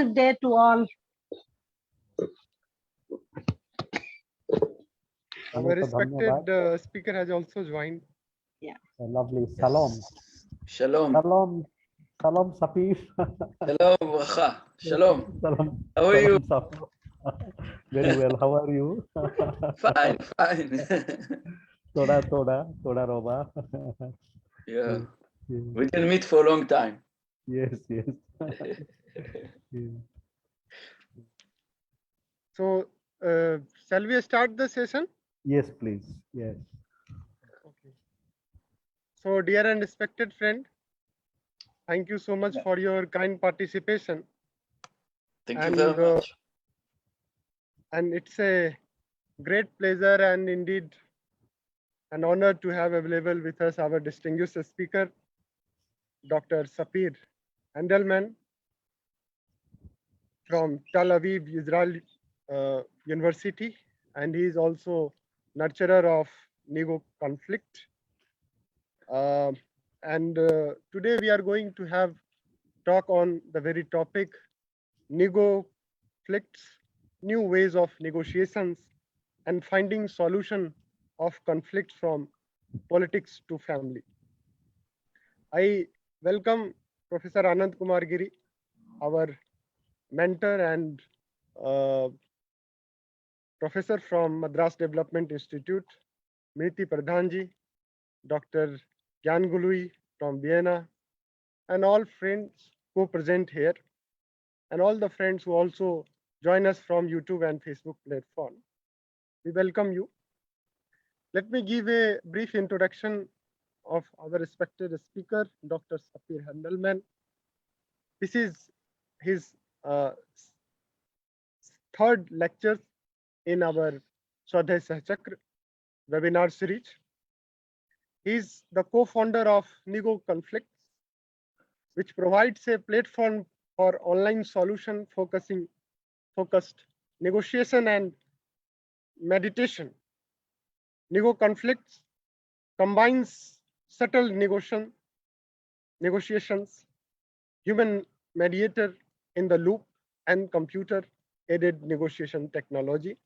day to all. Our respected speaker has also joined. Yeah. Lovely. Salam. Shalom. Salam. Salam, Sapir. Hello, Wacha. Shalom. Salam. How are you? Sapir. Very well. How are you? Fine, fine. Toda, Roba. Yeah. Yes. We didn't meet for a long time. Yes. Yes. So, shall we start the session? Yes, please. Yes. Okay. So, dear and respected friend, thank you so much for your kind participation. Thank you very much. And it's a great pleasure and indeed an honor to have available with us our distinguished speaker, Dr. Sapir Handelman from Tel Aviv, Israel University, and he is also nurturer of Negoflict. Today we are going to have talk on the very topic, Negoflicts, new ways of negotiations and finding solution of conflicts from politics to family. I welcome Professor Anand Kumar Giri, our mentor and professor from Madras Development Institute, Mriti Pradhanji, Dr. Gyan Gului from Vienna, and all friends who present here, and all the friends who also join us from YouTube and Facebook platform. We welcome you. Let me give a brief introduction of our respected speaker, Dr. Sapir Handelman. This is his third lecture in our Swadhyay Sahchakra webinar series. He is the co-founder of Negoflicts, which provides a platform for online solution focused negotiation and meditation. Negoflicts combines subtle negotiations, human mediator in the loop, and computer-aided negotiation technology.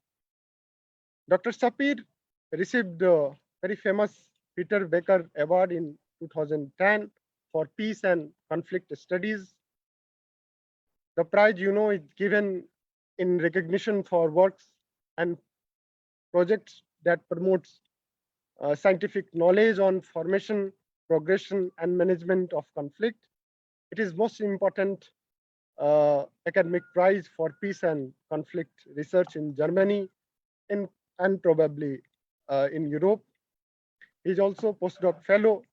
Dr. Sapir received the very famous Peter Becker Award in 2010 for Peace and Conflict Studies. The prize, is given in recognition for works and projects that promotes scientific knowledge on formation, progression, and management of conflict. It is most important academic prize for peace and conflict research in Germany and probably in Europe. He is also postdoc fellow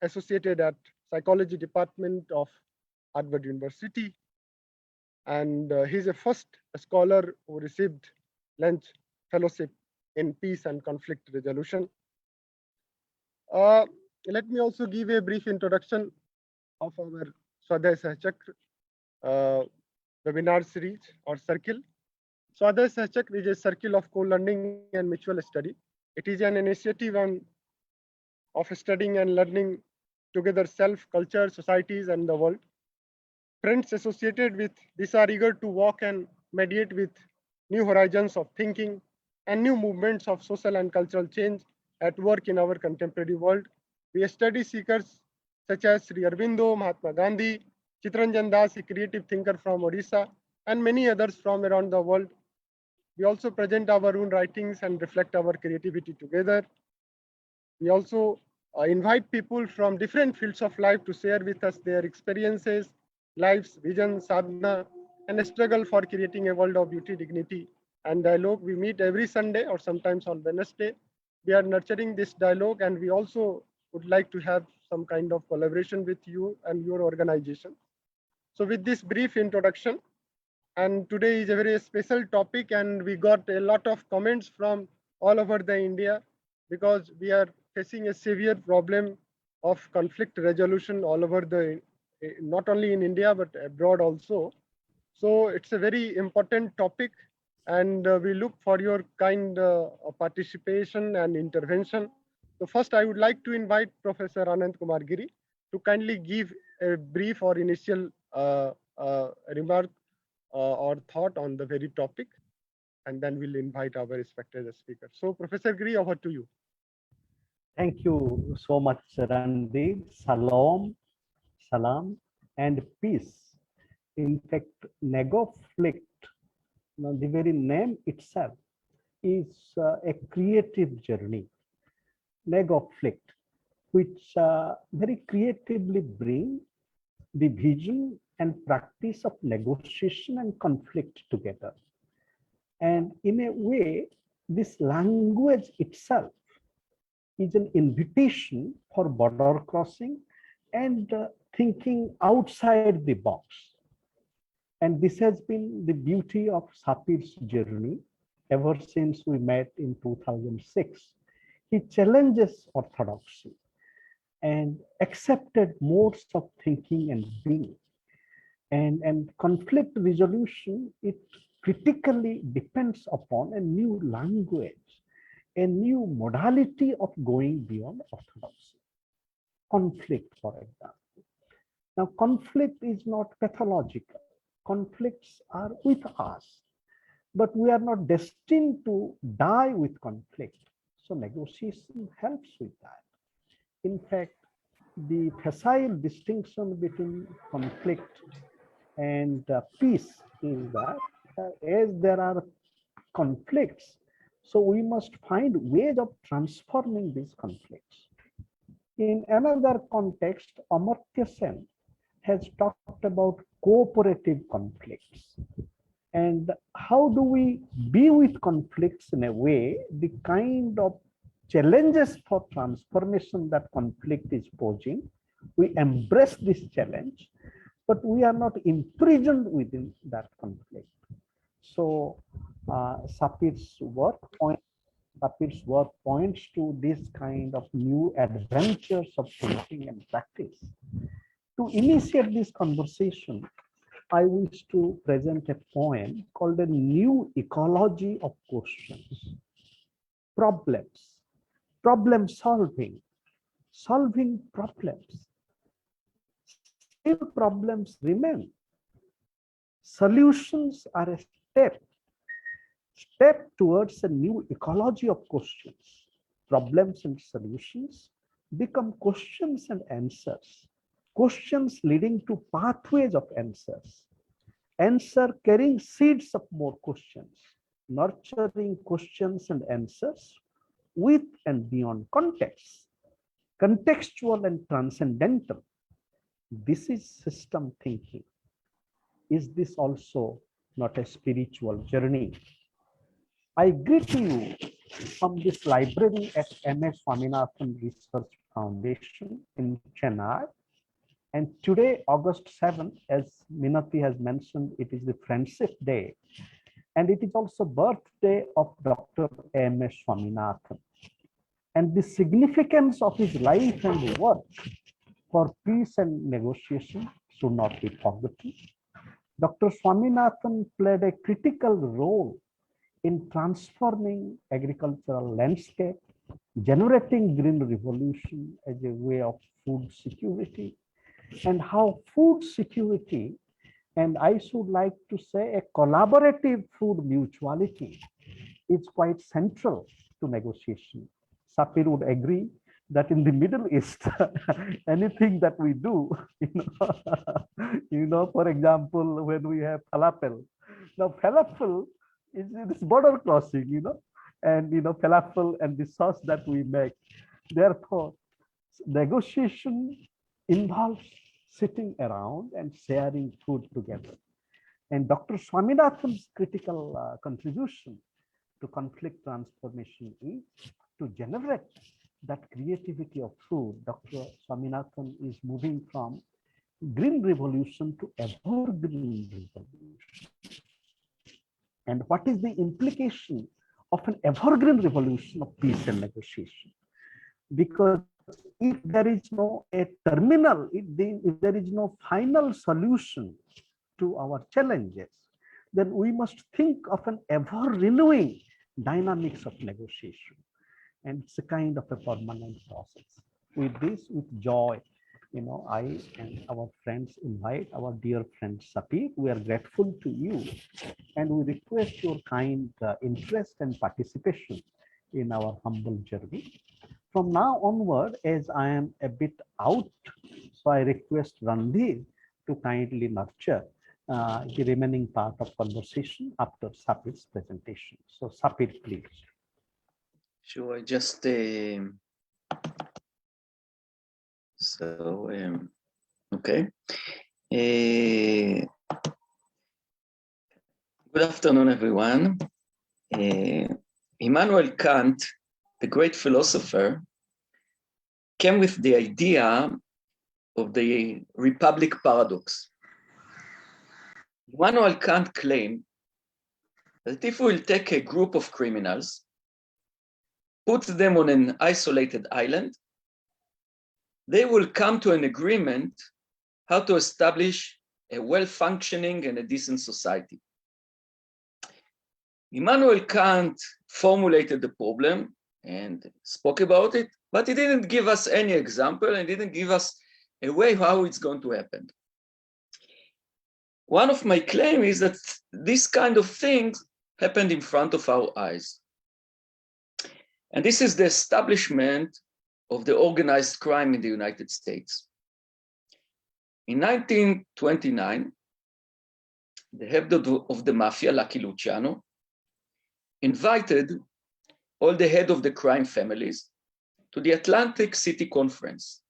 associated at Psychology Department of Harvard University. And he's a first scholar who received Lynch Fellowship in Peace and Conflict Resolution. Let me also give a brief introduction of our Swadhyay Sahchakra webinar series or circle. Swadhyay Sahchakra is a circle of co-learning and mutual study. It is an initiative of studying and learning together self, culture, societies, and the world. Friends associated with this are eager to walk and mediate with new horizons of thinking and new movements of social and cultural change at work in our contemporary world. We study seekers such as Sri Aurobindo, Mahatma Gandhi, Chittaranjan Das, a creative thinker from Odisha, and many others from around the world. We also present our own writings and reflect our creativity together. We also invite people from different fields of life to share with us their experiences, lives, vision, sadhana, and a struggle for creating a world of beauty, dignity, and dialogue. We meet every Sunday or sometimes on Wednesday. We are nurturing this dialogue, and we also would like to have some kind of collaboration with you and your organization. So with this brief introduction, and today is a very special topic, and we got a lot of comments from all over the India because we are facing a severe problem of conflict resolution all over the, not only in India, but abroad also. So it's a very important topic, and we look for your kind participation and intervention. So first, I would like to invite Professor Anand Kumar Giri to kindly give a brief or initial remark or thought on the very topic, and then we'll invite our respected speaker. So, Professor Giri, over to you. Thank you so much, Randeep. Salam, and peace. In fact, Negoflict, the very name itself is a creative journey. Negoflict, which very creatively bring the vision and practice of negotiation and conflict together. And in a way, this language itself is an invitation for border crossing and thinking outside the box. And this has been the beauty of Sapir's journey ever since we met in 2006. He challenges orthodoxy and accepted modes of thinking and being. And conflict resolution, it critically depends upon a new language, a new modality of going beyond orthodoxy. Conflict, for example. Now, conflict is not pathological. Conflicts are with us, but we are not destined to die with conflict. So negotiation helps with that. In fact, the facile distinction between conflict and peace is that as there are conflicts, so we must find ways of transforming these conflicts. In another context, Amartya Sen has talked about cooperative conflicts. And how do we be with conflicts in a way, the kind of challenges for transformation that conflict is posing, we embrace this challenge, but we are not imprisoned within that conflict. So Sapir's work points to this kind of new adventures of thinking and practice. To initiate this conversation, I wish to present a poem called A New Ecology of Questions. Problems, problem solving problems. Still problems remain. Solutions are a step towards a new ecology of questions. Problems and solutions become questions and answers. Questions leading to pathways of answers. Answer carrying seeds of more questions. Nurturing questions and answers with and beyond context. Contextual and transcendental. This is system thinking. Is this also not a spiritual journey? I greet you from this library at M.S. Swaminathan Research Foundation in Chennai. And today, August 7th, as Minati has mentioned, it is the Friendship Day. And it is also birthday of Dr. M.S. Swaminathan. And the significance of his life and work for peace and negotiation should not be forgotten. Dr. Swaminathan played a critical role in transforming agricultural landscape, generating green revolution as a way of food security, and how food security, and I should like to say a collaborative food mutuality, is quite central to negotiation. Sapir would agree that in the Middle East, anything that we do, for example, when we have falafel. Now, falafel is this border crossing, and falafel and the sauce that we make. Therefore, negotiation involves sitting around and sharing food together. And Dr. Swaminathan's critical contribution to conflict transformation is to generate that creativity of food. Dr. Swaminathan is moving from green revolution to evergreen revolution. And what is the implication of an evergreen revolution of peace and negotiation? Because if there is no terminal, if there is no final solution to our challenges, then we must think of an ever-renewing dynamics of negotiation. And it's a kind of a permanent process. With this, with joy, I and our friends invite our dear friend Sapir. We are grateful to you and we request your kind interest and participation in our humble journey. From now onward, as I am a bit out, so I request Randhir to kindly nurture the remaining part of conversation after Sapir's presentation. So Sapir, please. Sure, I just okay. Good afternoon, everyone. Immanuel Kant, the great philosopher, came with the idea of the Republic paradox. Immanuel Kant claimed that if we will take a group of criminals, put them on an isolated island, they will come to an agreement how to establish a well-functioning and a decent society. Immanuel Kant formulated the problem and spoke about it, but he didn't give us any example and didn't give us a way how it's going to happen. One of my claims is that this kind of things happened in front of our eyes. And this is the establishment of the organized crime in the United States. In 1929, the head of the mafia, Lucky Luciano, invited all the head of the crime families to the Atlantic City Conference,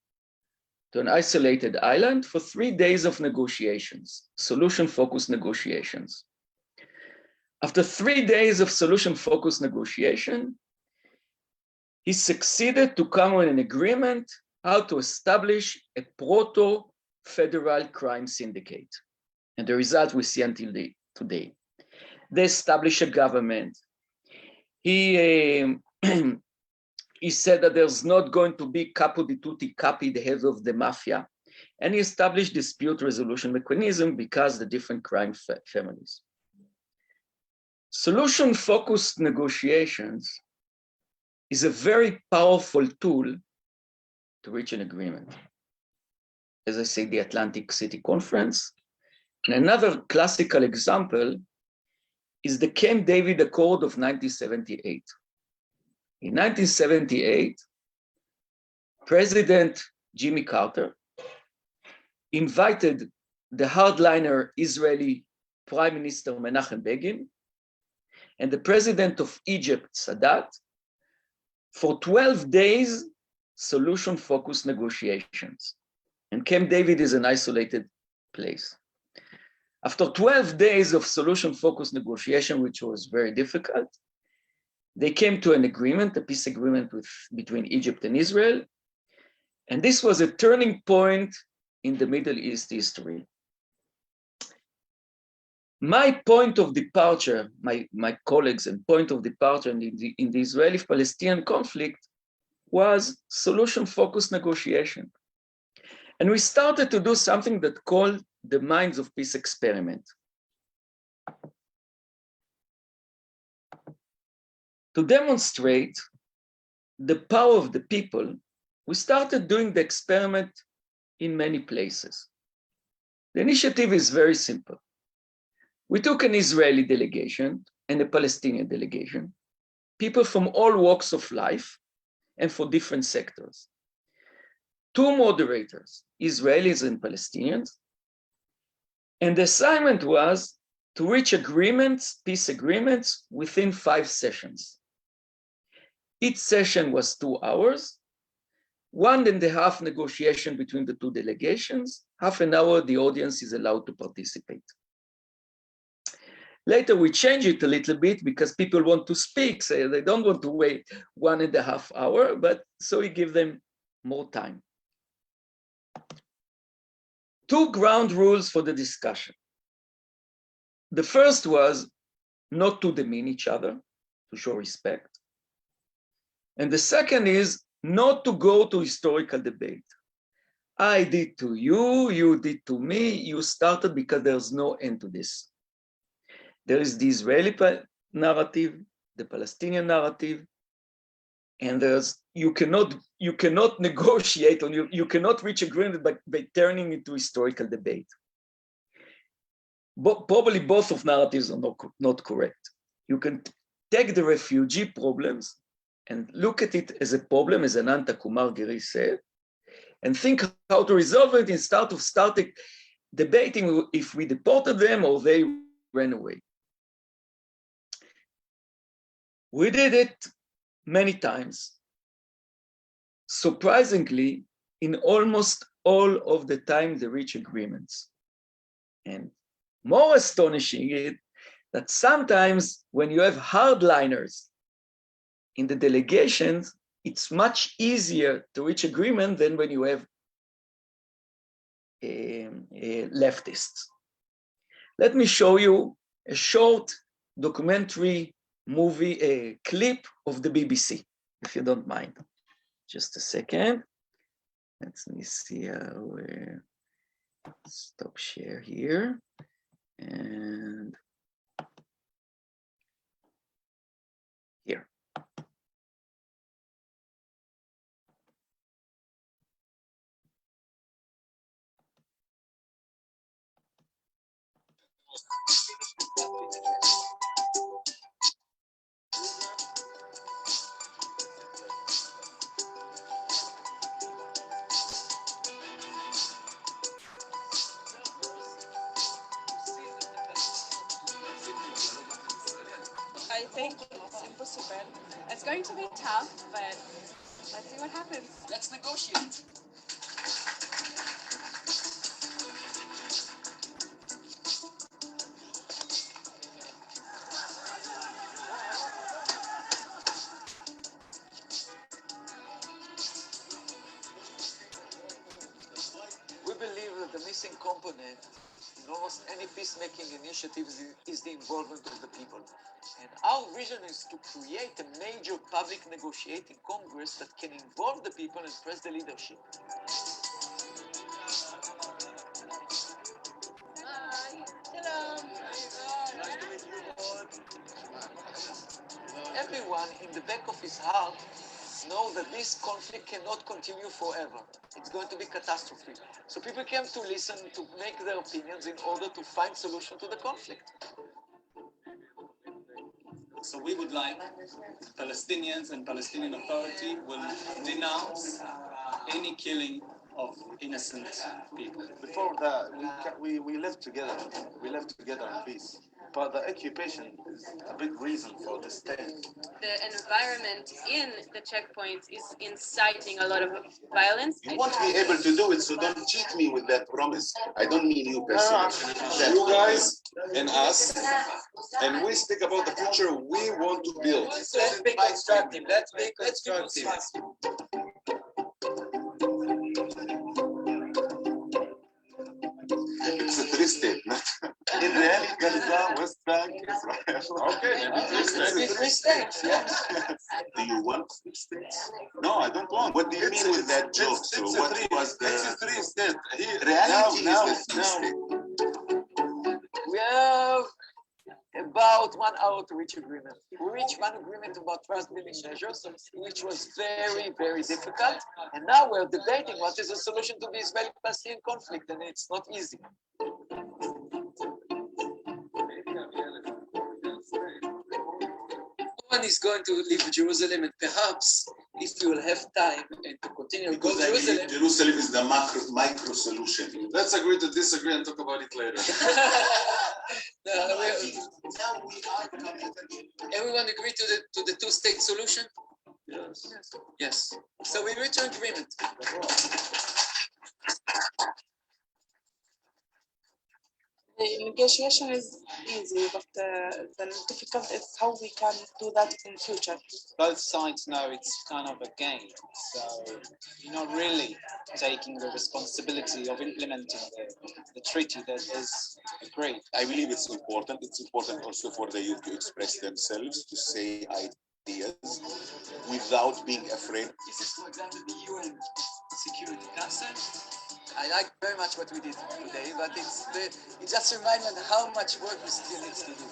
to an isolated island for 3 days of negotiations, solution-focused negotiations. After 3 days of solution-focused negotiation, he succeeded to come with an agreement how to establish a proto-federal crime syndicate. And the result we see until today. They established a government. He said that there's not going to be capo di tutti capi, the head of the mafia. And he established dispute resolution mechanism because the different crime families. Solution-focused negotiations is a very powerful tool to reach an agreement. As I say, the Atlantic City Conference. And another classical example is the Camp David Accord of 1978. In 1978, President Jimmy Carter invited the hardliner Israeli Prime Minister Menachem Begin and the President of Egypt, Sadat, for 12 days solution-focused negotiations. And Camp David is an isolated place. After 12 days of solution-focused negotiation, which was very difficult, they came to an agreement, a peace agreement between Egypt and Israel. And this was a turning point in the Middle East history. My point of departure, my colleagues and point of departure in the Israeli-Palestinian conflict was solution-focused negotiation. And we started to do something that called the Minds of Peace experiment. To demonstrate the power of the people, we started doing the experiment in many places. The initiative is very simple. We took an Israeli delegation and a Palestinian delegation, people from all walks of life and for different sectors. 2 moderators, Israelis and Palestinians, and the assignment was to reach agreements, peace agreements, within 5 sessions. Each session was 2 hours, 1.5 negotiation between the 2 delegations, half an hour the audience is allowed to participate. Later we change it a little bit because people want to speak, so they don't want to wait 1.5 hours, but so we give them more time. 2 ground rules for the discussion. The first was not to demean each other, to show respect. And the second is not to go to historical debate. I did to you, you did to me, you started, because there's no end to this. There is the Israeli narrative, the Palestinian narrative, and you cannot negotiate, or you cannot reach agreement by turning into historical debate. But probably both of narratives are not correct. You can take the refugee problems and look at it as a problem, as Ananta Kumar Giri said, and think how to resolve it instead of starting debating if we deported them or they ran away. We did it many times. Surprisingly, in almost all of the time, they reach agreements. And more astonishing is that sometimes when you have hardliners in the delegations, it's much easier to reach agreement than when you have leftists. Let me show you a short documentary movie, a clip of the BBC, if you don't mind. Just a second. Let me see how stop share here. And here. I think it's impossible. It's going to be tough, but let's see what happens. Let's negotiate. We believe that the missing component in almost any peacemaking initiative is the involvement of the people. And our vision is to create a major public negotiating congress that can involve the people and press the leadership. Hi. Hello. Nice to meet you. Everyone in the back of his heart knows that this conflict cannot continue forever. It's going to be catastrophe. So people came to listen, to make their opinions in order to find solution to the conflict. So we would like Palestinians and Palestinian Authority will denounce any killing of innocent people. Before that, we lived together. We lived together in peace. But the occupation is a big reason for this state. The environment in the checkpoints is inciting a lot of violence. You won't be able to do it, so don't cheat me with that promise. I don't mean you personally. You guys and us, and we speak about the future we want to build. Let's be constructive. Let's be constructive. It's a three state, not Israel, Gaza, West Bank, Israel. okay. Maybe three states, yeah. Do you want three states? No, I don't want. What do you mean with that joke? So what was the three states? reality? Now, is the three state. We have about 1 hour to reach agreement. We reached one agreement about trust-building measures, which was very, very difficult. And now we're debating what is the solution to the Israeli-Palestinian conflict, and it's not easy. No one is going to leave Jerusalem, and perhaps if you will have time and to continue to go Because to I believe Jerusalem. Jerusalem is the micro solution. let's agree to disagree and talk about it later. No, Now we are committed. everyone agree to the two-state solution? Yes. Yes. So we reach an agreement. The negotiation is easy, but the difficult is how we can do that in future. Both sides know it's kind of a game, so you're not really taking the responsibility of implementing the treaty that is agreed. I believe it's important. It's important also for the youth to express themselves, to say ideas without being afraid. This is, for example, the UN Security Council. I like very much what we did today, but it just reminds me how much work we still need to do.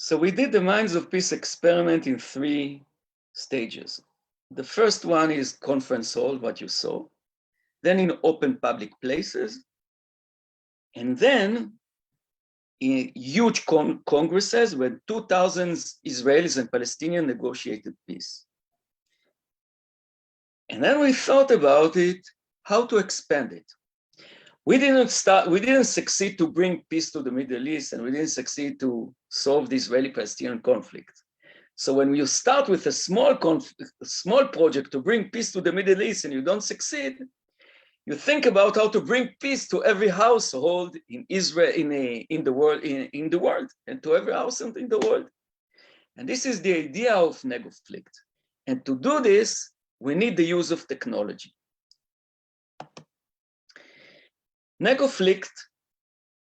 So we did the Minds of Peace experiment in 3 stages. The first one is conference hall, what you saw, then in open public places, and then in huge congresses where 2,000 Israelis and Palestinians negotiated peace. And then we thought about it, how to expand it. We didn't succeed to bring peace to the Middle East, and we didn't succeed to solve the Israeli-Palestinian conflict. So when you start with a small project to bring peace to the Middle East and you don't succeed, you think about how to bring peace to every household in Israel, in the world, and to every household in the world. And this is the idea of Negoflict. And to do this, we need the use of technology. Negoflict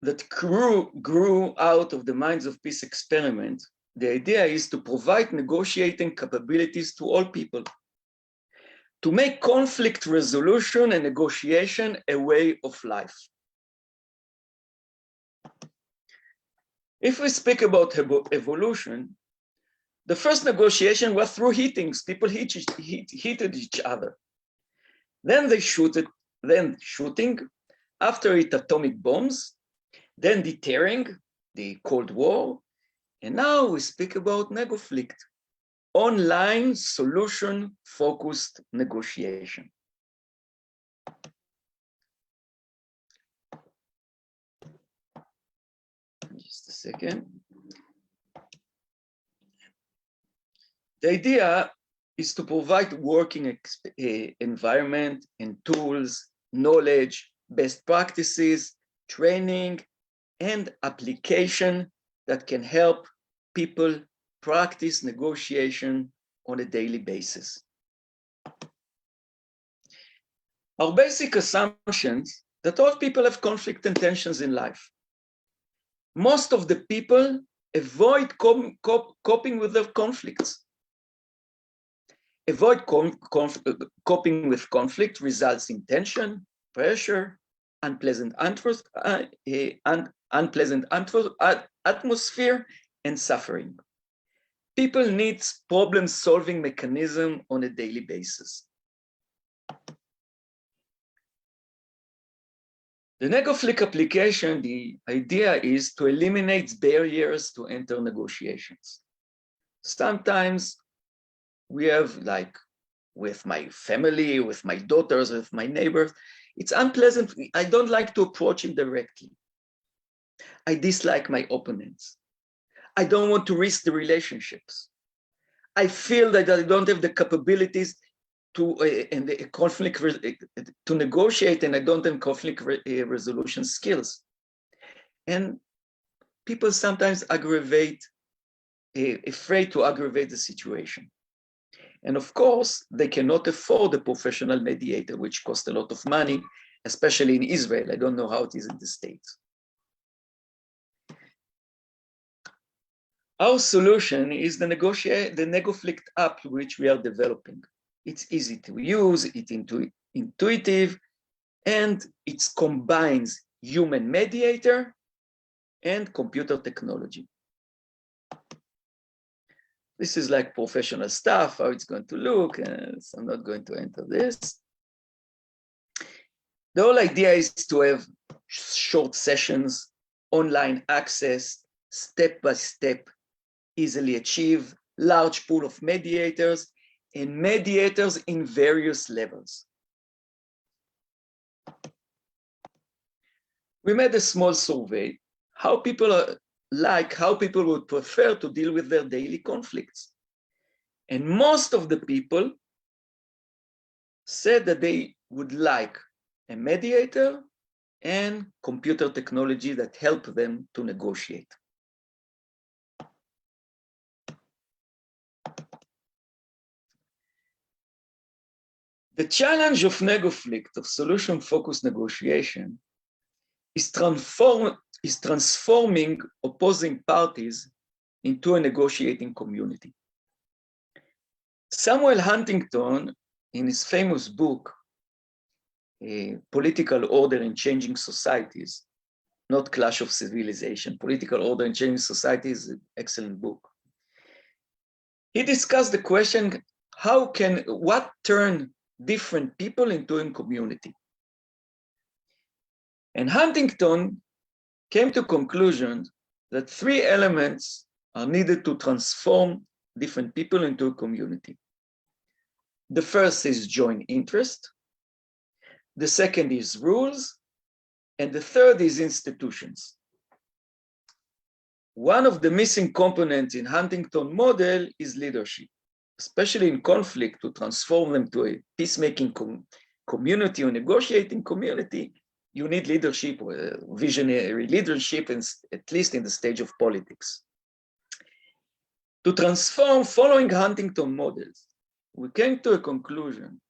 that grew out of the Minds of Peace experiment, the idea is to provide negotiating capabilities to all people, to make conflict resolution and negotiation a way of life. If we speak about evolution, the first negotiation was through heatings. People heated each other. Then shooting, after it atomic bombs, then deterring, the Cold War, and now we speak about Negoflict, online solution-focused negotiation. Just a second. The idea is to provide working environment and tools, knowledge, best practices, training, and application that can help people practice negotiation on a daily basis. Our basic assumptions that all people have conflict and tensions in life. Most of the people avoid coping with their conflicts. Coping with conflict results in tension, pressure, unpleasant atmosphere, and suffering. People need problem-solving mechanism on a daily basis. The Negoflict application, the idea is to eliminate barriers to enter negotiations. Sometimes we have, like with my family, with my daughters, with my neighbors, it's unpleasant. I don't like to approach him directly. I dislike my opponents. I don't want to risk the relationships. I feel that I don't have the capabilities to to negotiate, and I don't have conflict resolution skills. And people sometimes afraid to aggravate the situation. And of course, they cannot afford a professional mediator, which costs a lot of money, especially in Israel. I don't know how it is in the States. Our solution is the Negoflict app, which we are developing. It's easy to use, it's intuitive, and it combines human mediator and computer technology. This is like professional stuff, how it's going to look, so I'm not going to enter this. The whole idea is to have short sessions, online access, step-by-step, easily achieved, large pool of mediators, and mediators in various levels. We made a small survey, how people would prefer to deal with their daily conflicts. And most of the people said that they would like a mediator and computer technology that help them to negotiate. The challenge of Negoflict, of solution-focused negotiation, is transforming opposing parties into a negotiating community. Samuel Huntington, in his famous book, Political Order in Changing Societies, not Clash of Civilization. Political Order and Changing Society is an excellent book. He discussed the question, what turn different people into a community? And Huntington came to conclusion that 3 elements are needed to transform different people into a community. The first is joint interest. The second is rules. And the third is institutions. One of the missing components in Huntington model is leadership, especially in conflict. To transform them to a peacemaking community or negotiating community, you need leadership, visionary leadership, and at least in the stage of politics. To transform following Huntington models, we came to a conclusion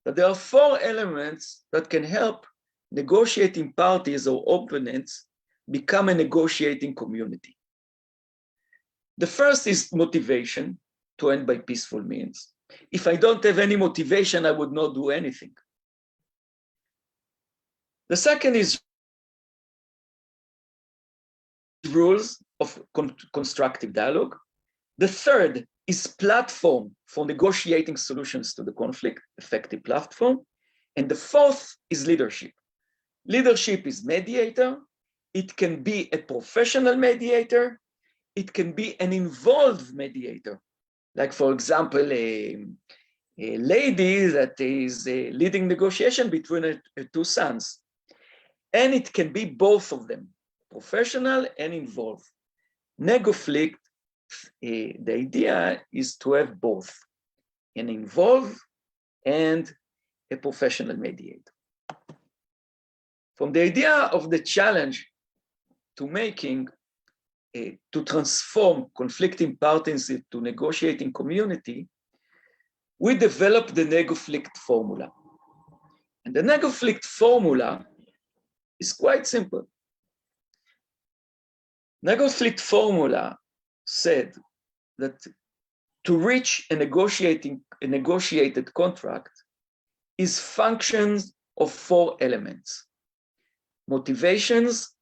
that there are 4 elements that can help negotiating parties or opponents become a negotiating community. The first is motivation, to end by peaceful means. If I don't have any motivation, I would not do anything. The second is rules of constructive dialogue. The third is platform for negotiating solutions to the conflict, effective platform. And the fourth is leadership. Leadership is mediator. It can be a professional mediator. It can be an involved mediator. Like, for example, a lady that is leading negotiation between her 2 sons. And it can be both of them, professional and involved. Negoflict, the idea is to have both, an involved and a professional mediator. From the idea of the challenge to transform conflicting parties into negotiating community, we developed the Negoflict formula. And the Negoflict formula is quite simple. Negoflict formula said that to reach a negotiated contract is functions of 4 elements: motivations,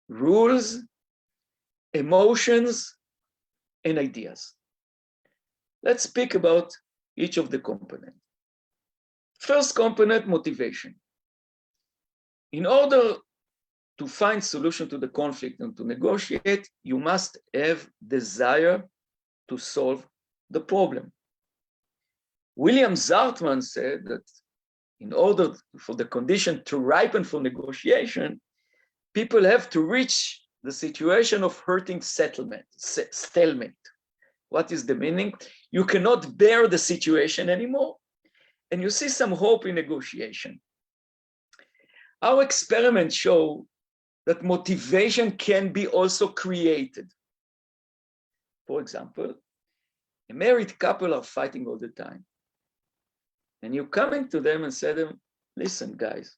rules, emotions, and ideas. Let's speak about each of the components. First component, motivation. In order to find solution to the conflict and to negotiate, you must have desire to solve the problem. William Zartman said that in order for the condition to ripen for negotiation, people have to reach the situation of hurting stalemate. What is the meaning? You cannot bear the situation anymore, and you see some hope in negotiation. Our experiments show that motivation can be also created. For example, a married couple are fighting all the time. And you come into them and say to them, listen, guys,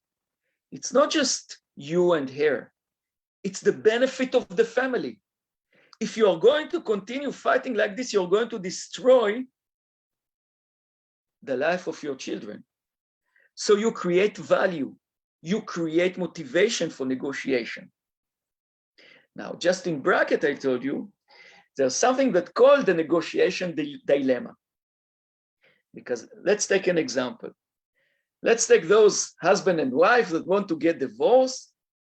it's not just you and her, it's the benefit of the family. If you are going to continue fighting like this, you're going to destroy the life of your children. So you create value. You create motivation for negotiation. Now, just in bracket, I told you, there's something that's called the negotiation dilemma. Because let's take an example. Let's take those husband and wife that want to get divorced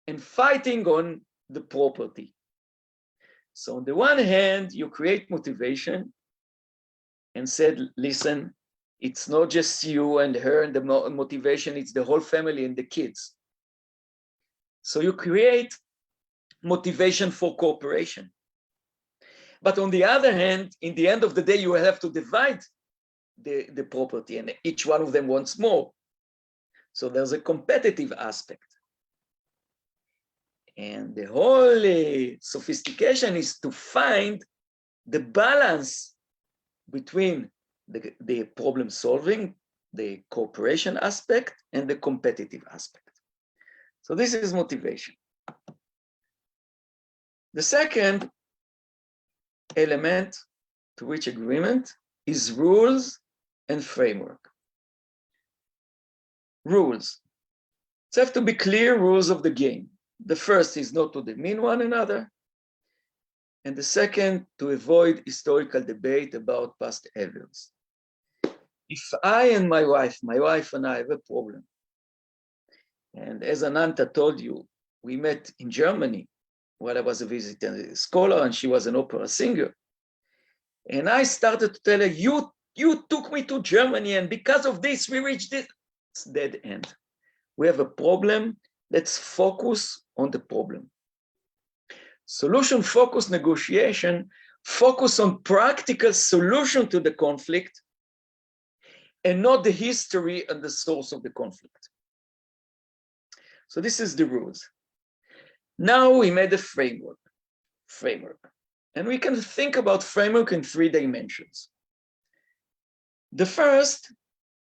and fighting on the property. So on the one hand, you create motivation and said, listen, it's not just you and her and the motivation, it's the whole family and the kids. So you create motivation for cooperation. But on the other hand, in the end of the day, you will have to divide the property and each one of them wants more. So there's a competitive aspect. And the whole sophistication is to find the balance between the problem solving, the cooperation aspect, and the competitive aspect. So this is motivation. The second element to reach agreement is rules and framework. Rules. It have to be clear rules of the game. The first is not to demean one another. And the second, to avoid historical debate about past events. If I and my wife and I have a problem, and as Ananta told you, we met in Germany while I was a visiting scholar and she was an opera singer. And I started to tell her, you took me to Germany and because of this, we reached this. It's dead end. We have a problem. Let's focus on the problem. Solution-focused negotiation focus on practical solution to the conflict and not the history and the source of the conflict. So this is the rules. Now we made a framework. And we can think about framework in 3 dimensions. The first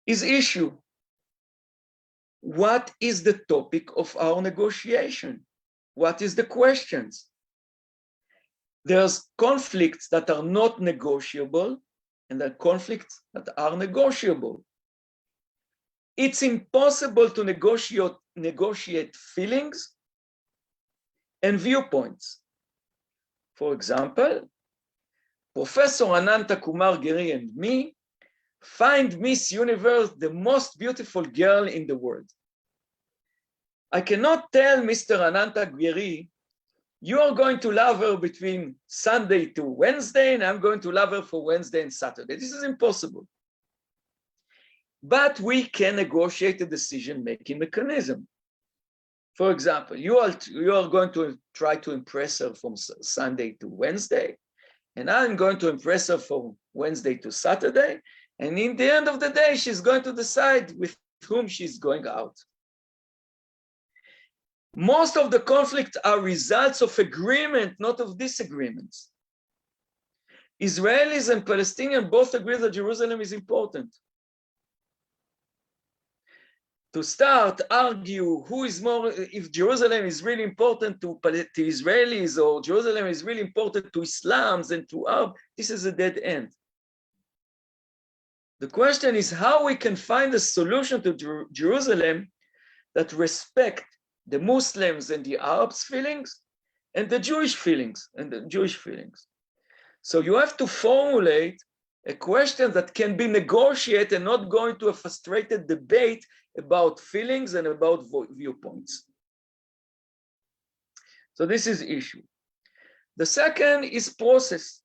is issue. What is the topic of our negotiation? What is the questions? There's conflicts that are not negotiable and there are conflicts that are negotiable. It's impossible to negotiate feelings and viewpoints. For example, Professor Ananta Kumar Giri and me find Miss Universe the most beautiful girl in the world. I cannot tell Mr. Ananta Giri, you are going to love her between Sunday to Wednesday, and I'm going to love her for Wednesday and Saturday. This is impossible. But we can negotiate a decision-making mechanism. For example, you are going to try to impress her from Sunday to Wednesday, and I'm going to impress her from Wednesday to Saturday, and in the end of the day, she's going to decide with whom she's going out. Most of the conflicts are results of agreement, not of disagreements. Israelis and Palestinians both agree that Jerusalem is important. To start, argue who is more, if Jerusalem is really important to Israelis or Jerusalem is really important to Islams and to Arab, this is a dead end. The question is how we can find a solution to Jerusalem that respect the Muslims and the Arabs' feelings and the Jewish feelings So you have to formulate a question that can be negotiated and not go into a frustrated debate about feelings and about viewpoints. So this is issue. The second is process.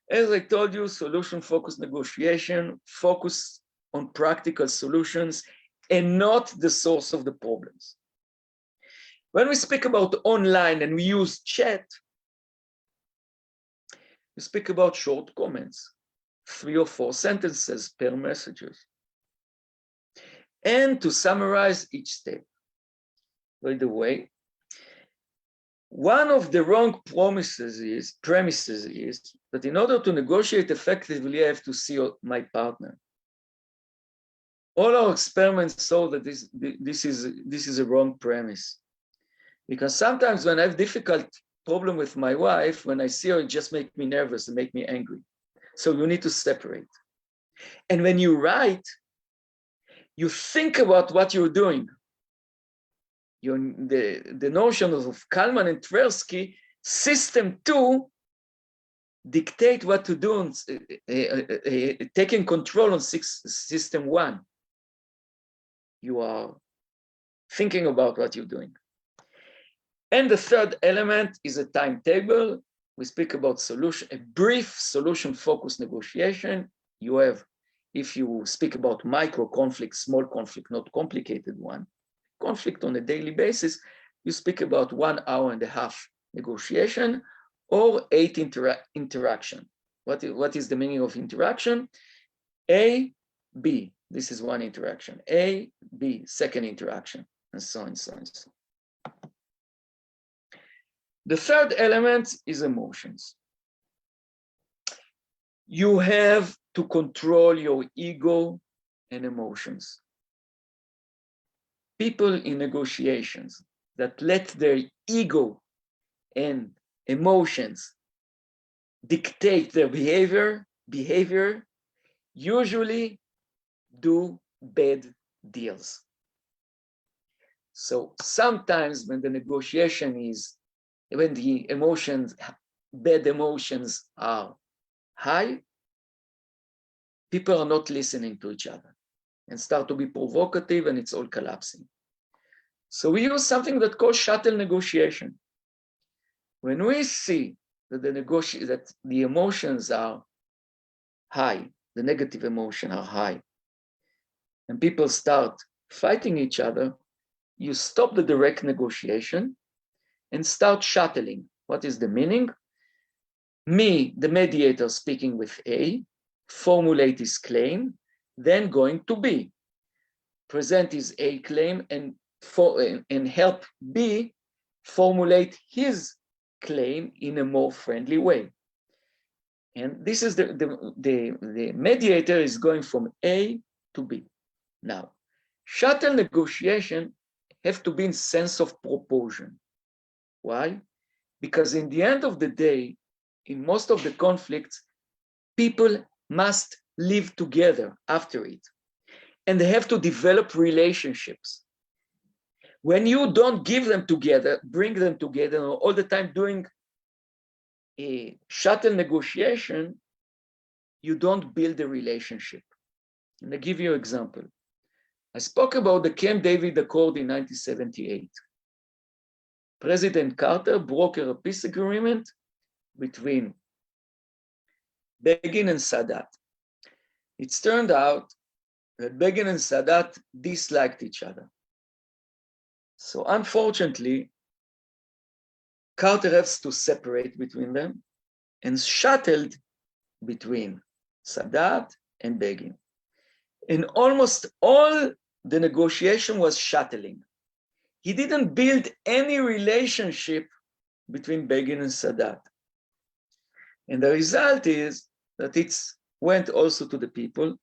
As I told you, solution-focused negotiation, focus on practical solutions and not the source of the problems. When we speak about online and we use chat, we speak about short comments, 3 or 4 sentences per messages. And to summarize each step. By the way, one of the wrong premises is that in order to negotiate effectively, I have to see my partner. All our experiments show that this is a wrong premise. Because sometimes when I have difficult problem with my wife, when I see her, it just makes me nervous and make me angry. So you need to separate. And when you write, you think about what you're doing. The notion of Kalman and Tversky, system 2, dictate what to do, on, taking control on system 1. You are thinking about what you're doing. And the third element is a timetable. We speak about solution, a brief solution-focused negotiation. You have, if you speak about micro conflict, small conflict, not complicated one, conflict on a daily basis, you speak about 1.5 hours negotiation or 8 interaction. What is the meaning of interaction? A, B, this is one interaction. A, B, second interaction, and so on and so on. The third element is emotions. You have to control your ego and emotions. People in negotiations that let their ego and emotions dictate their behavior usually do bad deals. So sometimes when the negotiation is, when the emotions, bad emotions are high, people are not listening to each other and start to be provocative, and it's all collapsing. So we use something that called shuttle negotiation. When we see that the emotions are high, the negative emotions are high, and people start fighting each other, you stop the direct negotiation and start shuttling. What is the meaning? Me, the mediator, speaking with A, formulate his claim, then going to B, present his A claim, and help B formulate his claim in a more friendly way. And this is the mediator is going from A to B. Now, shuttle negotiation have to be in sense of proportion. Why? Because in the end of the day, in most of the conflicts, people must live together after it. And they have to develop relationships. When you don't give them together, bring them together all the time doing a shuttle negotiation, you don't build a relationship. And I give you an example. I spoke about the Camp David Accord in 1978. President Carter brokered a peace agreement between Begin and Sadat. It's turned out that Begin and Sadat disliked each other. So unfortunately, Carter has to separate between them and shuttled between Sadat and Begin. And almost all the negotiation was shuttling. He didn't build any relationship between Begin and Sadat. And the result is that it went also to the people.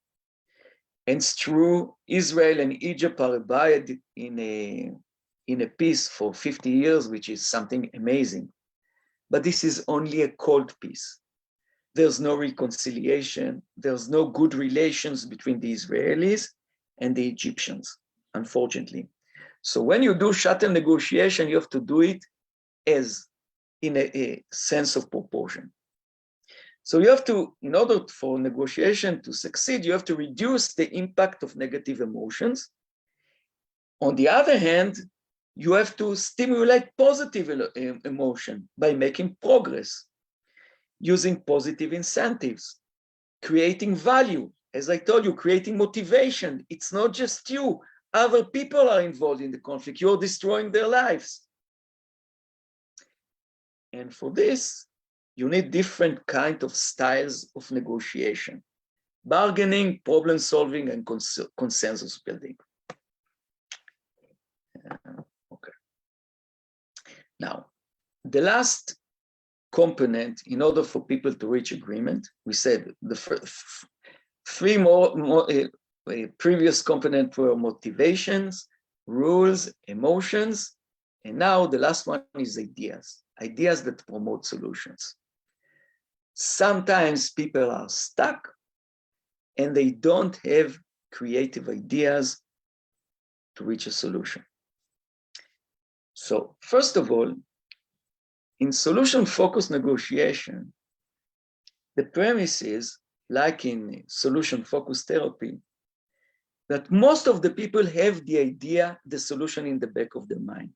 And it's true, Israel and Egypt are abided in a peace for 50 years, which is something amazing. But this is only a cold peace. There's no reconciliation. There's no good relations between the Israelis and the Egyptians, unfortunately. So when you do shuttle negotiation, you have to do it as in a sense of proportion. So you have to, in order for negotiation to succeed, you have to reduce the impact of negative emotions. On the other hand, you have to stimulate positive emotion by making progress, using positive incentives, creating value. As I told you, creating motivation. It's not just you. Other people are involved in the conflict. You're destroying their lives. And for this, you need different kinds of styles of negotiation: bargaining, problem solving, and consensus building. Okay. Now, the last component, in order for people to reach agreement, we said the three more previous components were motivations, rules, emotions, and now the last one is ideas that promote solutions. Sometimes people are stuck and they don't have creative ideas to reach a solution. So first of all, in solution-focused negotiation, the premise is, like in solution-focused therapy, that most of the people have the idea, the solution in the back of their mind.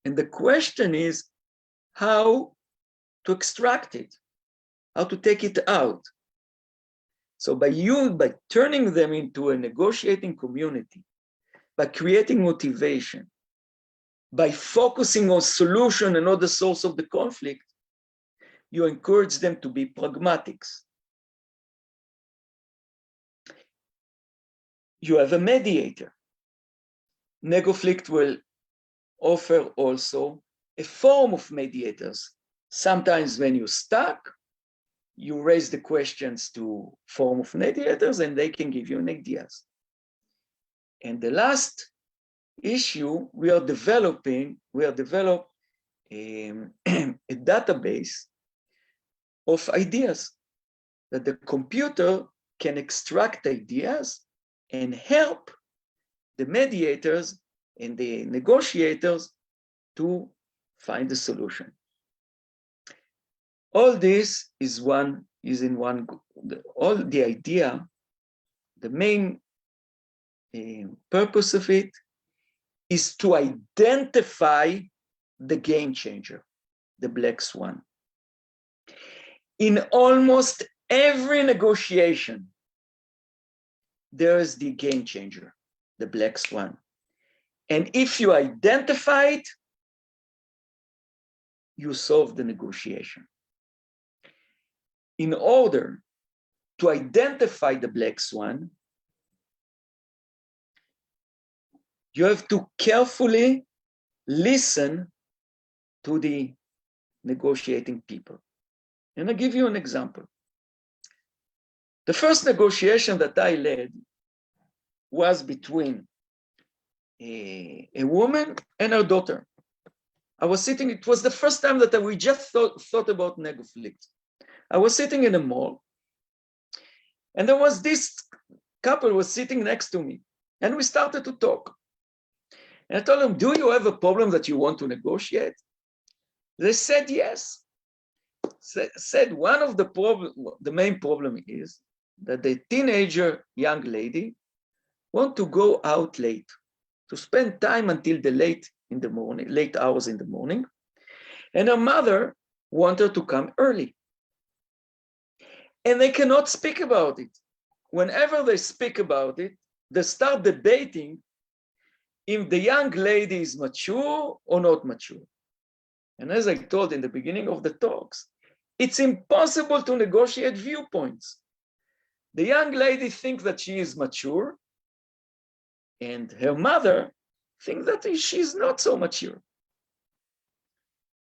And the question is how to extract it, how to take it out. So by turning them into a negotiating community, by creating motivation, by focusing on solution and not the source of the conflict, you encourage them to be pragmatics. You have a mediator. Negoflict will offer also a form of mediators. Sometimes when you're stuck, you raise the questions to form of mediators and they can give you ideas. And the last issue, we develop a database of ideas that the computer can extract ideas and help the mediators and the negotiators to find a solution. All this is in one. All the idea, the main purpose of it is to identify the game changer, the black swan. In almost every negotiation, there is the game changer, the black swan. And if you identify it, you solve the negotiation. In order to identify the black swan, you have to carefully listen to the negotiating people. And I'll give you an example. The first negotiation that I led was between a woman and her daughter. I was sitting, it was the first time that we just thought about Negoflict. I was sitting in a mall, and there was this couple was sitting next to me, and we started to talk. And I told them, do you have a problem that you want to negotiate? They said yes. Said one of the main problem is that the teenager young lady want to go out late, to spend time until the late hours in the morning. And her mother want her to come early. And they cannot speak about it. Whenever they speak about it, they start debating if the young lady is mature or not mature. And as I told in the beginning of the talks, it's impossible to negotiate viewpoints. The young lady thinks that she is mature, and her mother thinks that she's not so mature.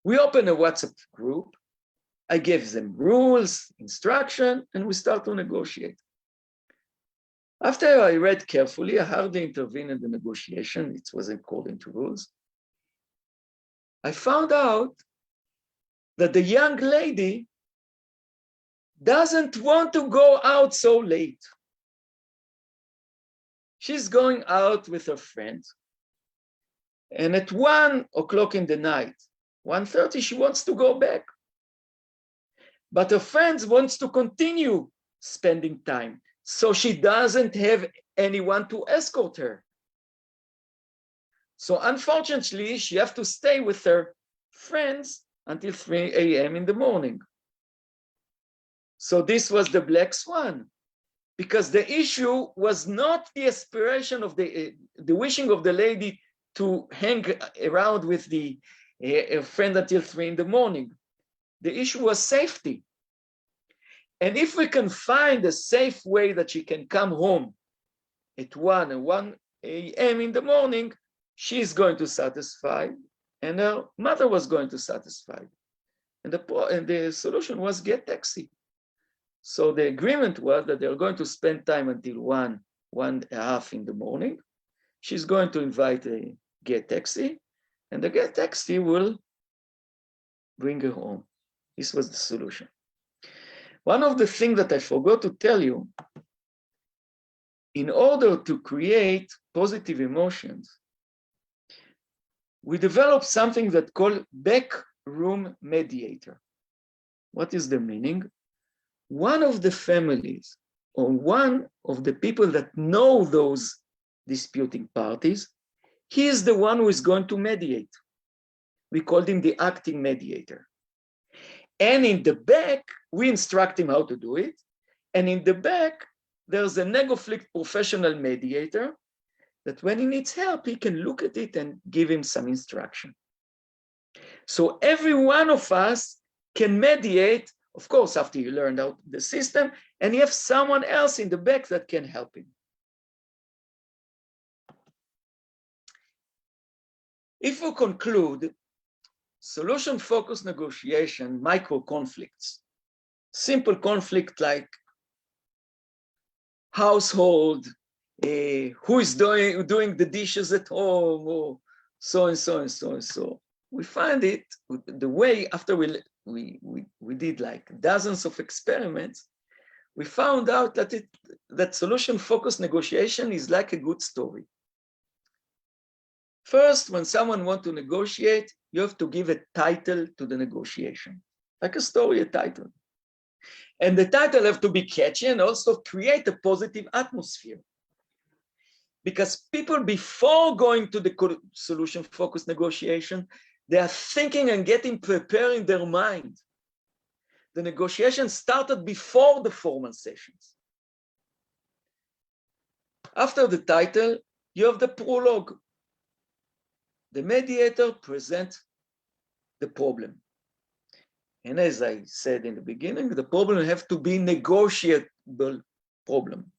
We open a WhatsApp group. I gave them rules, instruction, and we start to negotiate. After I read carefully, I hardly intervened in the negotiation. It was according to rules. I found out that the young lady doesn't want to go out so late. She's going out with her friends, and at 1 o'clock in the night, 1:30, she wants to go back. But her friends wants to continue spending time, so she doesn't have anyone to escort her. So unfortunately, she has to stay with her friends until 3 a.m. in the morning. So this was the black swan, because the issue was not the aspiration of the wishing of the lady to hang around with the friend until 3 in the morning. The issue was safety. And if we can find a safe way that she can come home at 1 a.m. in the morning, she's going to satisfy, and her mother was going to satisfy. And the solution was get taxi. So the agreement was that they're going to spend time until 1:30 in the morning. She's going to invite a get taxi, and the get taxi will bring her home. This was the solution. One of the things that I forgot to tell you, in order to create positive emotions, we developed something that called backroom mediator. What is the meaning? One of the families or one of the people that know those disputing parties, he is the one who is going to mediate. We called him the acting mediator. And in the back, we instruct him how to do it. And in the back, there's a Negoflict professional mediator that when he needs help, he can look at it and give him some instruction. So every one of us can mediate, of course, after you learned out the system, and you have someone else in the back that can help him. If we conclude, solution-focused negotiation, micro-conflicts, simple conflict like household, who is doing the dishes at home, or so and so and so and so. We find it, the way after we did like dozens of experiments, we found out that solution-focused negotiation is like a good story. First, when someone wants to negotiate, you have to give a title to the negotiation, like a story, a title. And the title have to be catchy and also create a positive atmosphere. Because people, before going to the solution-focused negotiation, they are thinking and getting prepared in their mind. The negotiation started before the formal sessions. After the title, you have the prologue. The mediator presents the problem. And as I said in the beginning, the problem have to be negotiable problem.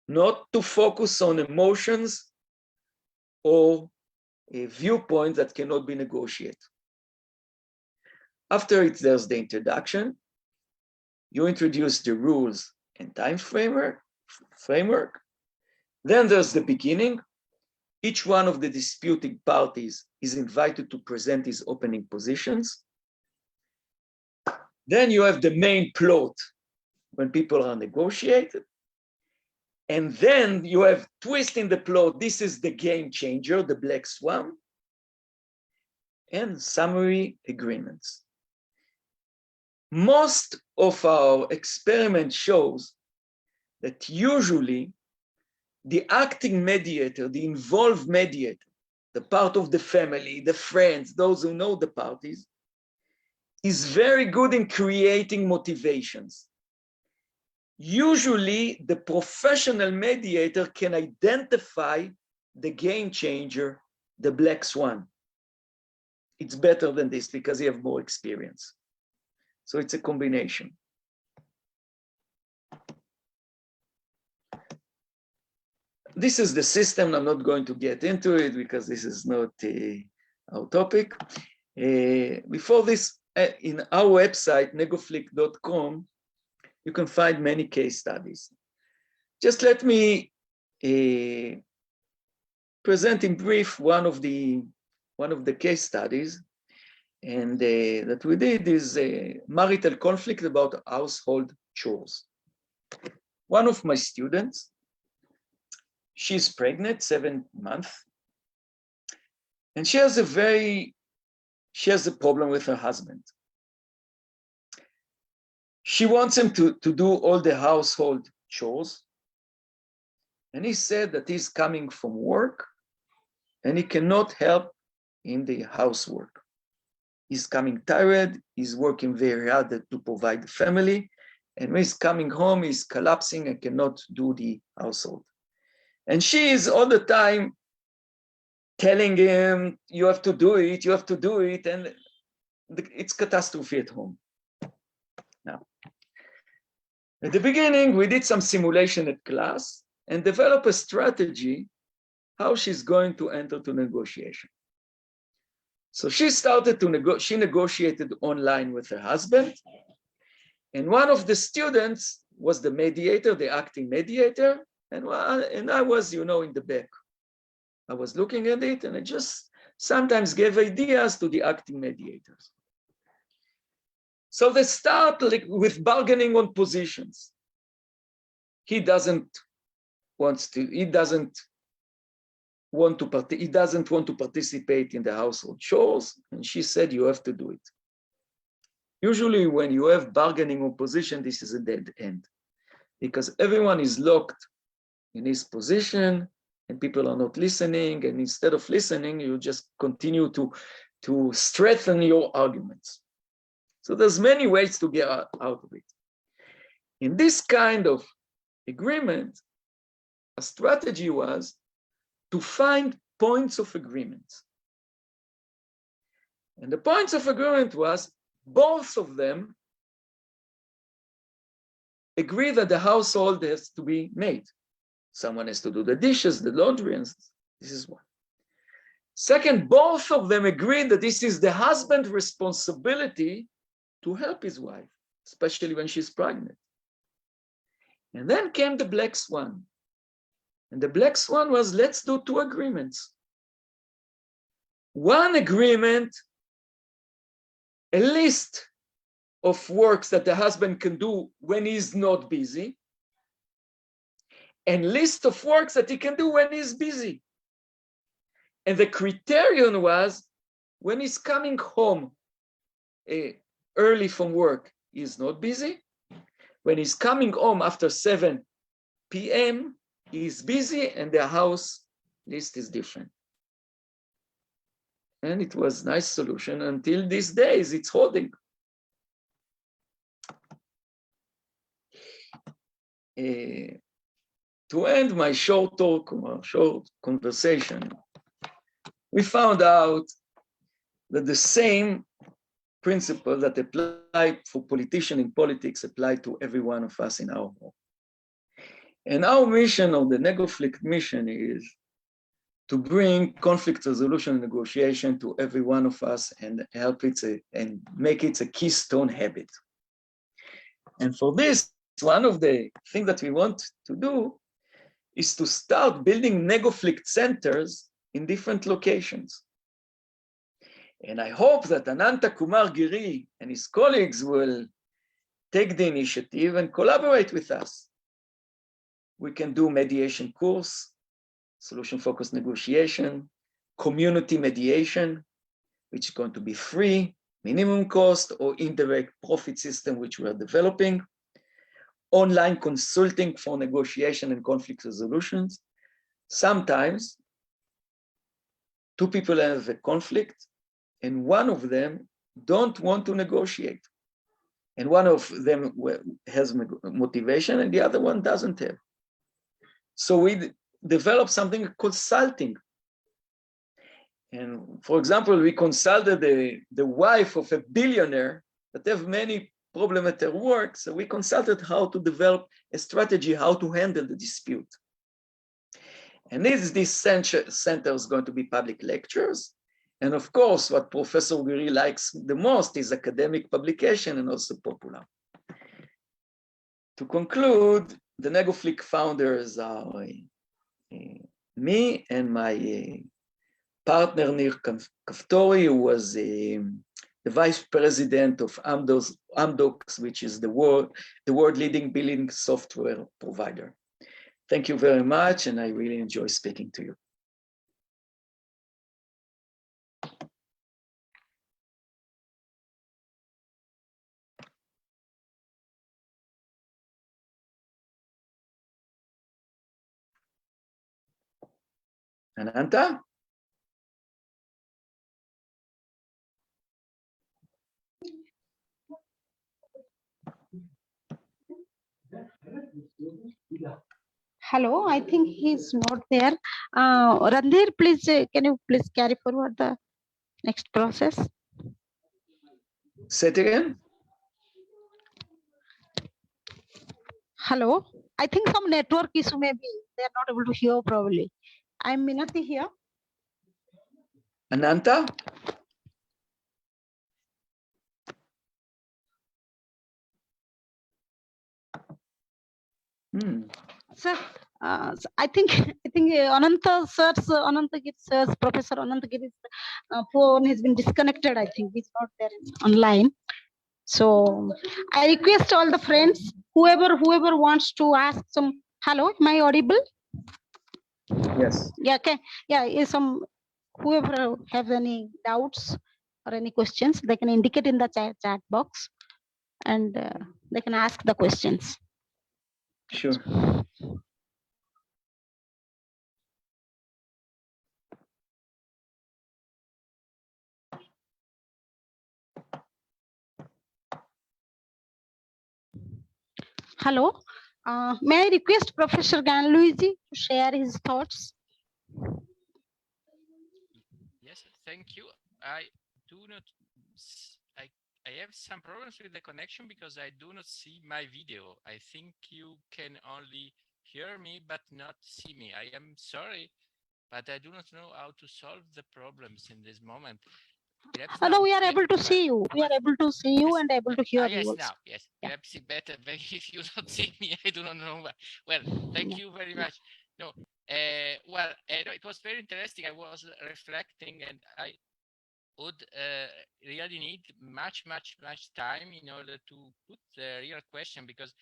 Not to focus on emotions or a viewpoint that cannot be negotiated. After there's the introduction, you introduce the rules and time framework. Then there's the beginning. Each one of the disputing parties is invited to present his opening positions. Then you have the main plot when people are negotiated. And then you have twist in the plot. This is the game changer, the black swan, and summary agreements. Most of our experiment shows that usually the acting mediator, the involved mediator, the part of the family, the friends, those who know the parties, is very good in creating motivations. Usually, the professional mediator can identify the game changer, the black swan. It's better than this because you have more experience. So it's a combination. This is the system. I'm not going to get into it because this is not our topic. Before this, in our website, negoflict.com, you can find many case studies. Just let me present in brief one of the case studies, and that we did is a marital conflict about household chores. One of my students, she's pregnant, 7 months, and she has a problem with her husband. She wants him to do all the household chores. And he said that he's coming from work and he cannot help in the housework. He's coming tired, he's working very hard to provide the family. And when he's coming home, he's collapsing and cannot do the household. And she is all the time telling him, you have to do it, you have to do it. And it's catastrophe at home. Now, at the beginning, we did some simulation at class and developed a strategy how she's going to enter to negotiation. So she started to she negotiated online with her husband. And one of the students was the mediator, the acting mediator. And I was, in the back. I was looking at it and I just sometimes gave ideas to the acting mediators. So they start with bargaining on positions. He doesn't want to participate in the household chores, and she said, you have to do it. Usually when you have bargaining on position, this is a dead end because everyone is locked in his position and people are not listening, and instead of listening, you just continue to strengthen your arguments. So there's many ways to get out of it. In this kind of agreement, a strategy was to find points of agreement. And the points of agreement was both of them agree that the household has to be made. Someone has to do the dishes, the laundry, and this is one. Second, both of them agree that this is the husband's responsibility to help his wife, especially when she's pregnant. And then came the black swan. And the black swan was, let's do 2 agreements. One agreement, a list of works that the husband can do when he's not busy, and list of works that he can do when he's busy. And the criterion was when he's coming home early from work, he's not busy. When he's coming home after 7 p.m., he's busy and the house list is different. And it was a nice solution until these days it's holding. To end my short talk, or short conversation, we found out that the same principle that apply for politicians in politics apply to every one of us in our home. And our mission, or the Negoflict mission, is to bring conflict resolution and negotiation to every one of us and help it and make it a keystone habit. And for this, one of the things that we want to do is to start building Negoflict centers in different locations. And I hope that Ananta Kumar Giri and his colleagues will take the initiative and collaborate with us. We can do mediation course, solution-focused negotiation, community mediation, which is going to be free, minimum cost, or indirect profit system, which we are developing, online consulting for negotiation and conflict resolutions. Sometimes 2 people have a conflict and one of them don't want to negotiate. And one of them has motivation and the other one doesn't have. So we developed something consulting. And for example, we consulted the wife of a billionaire that have many problems at her work. So we consulted how to develop a strategy, how to handle the dispute. And this center is going to be public lectures. And of course, what Professor Giri likes the most is academic publication and also popular. To conclude, the Negoflict founders are me and my partner Nir Kaftori, who was the vice president of Amdocs, which is the world leading billing software provider. Thank you very much, and I really enjoy speaking to you. Ananta? Hello, I think he's not there. Randhir, please, can you please carry forward the next process? Say it again. Hello, I think some network issue maybe. They are not able to hear probably. I'm Minati here. Ananta? Sir, I think Ananta sir's Professor Ananta Giri's phone has been disconnected. I think he's not there online. So I request all the friends, whoever wants to ask some. Hello, am I audible? Yes. Yeah. Okay. Yeah. Whoever have any doubts or any questions, they can indicate in the chat box, and they can ask the questions. Sure. Hello. May I request Professor Ganluigi to share his thoughts? Yes, thank you. I have some problems with the connection because I do not see my video. I think you can only hear me but not see me. I am sorry, but I do not know how to solve the problems in this moment. No, we are able to see you. We are able to see you and able to hear you. Yes, now, yes. Yeah. Perhaps better, but if you don't see me, I do not know. Well, thank you very much. No, well, it was very interesting. I was reflecting, and I would really need much time in order to put the real question, because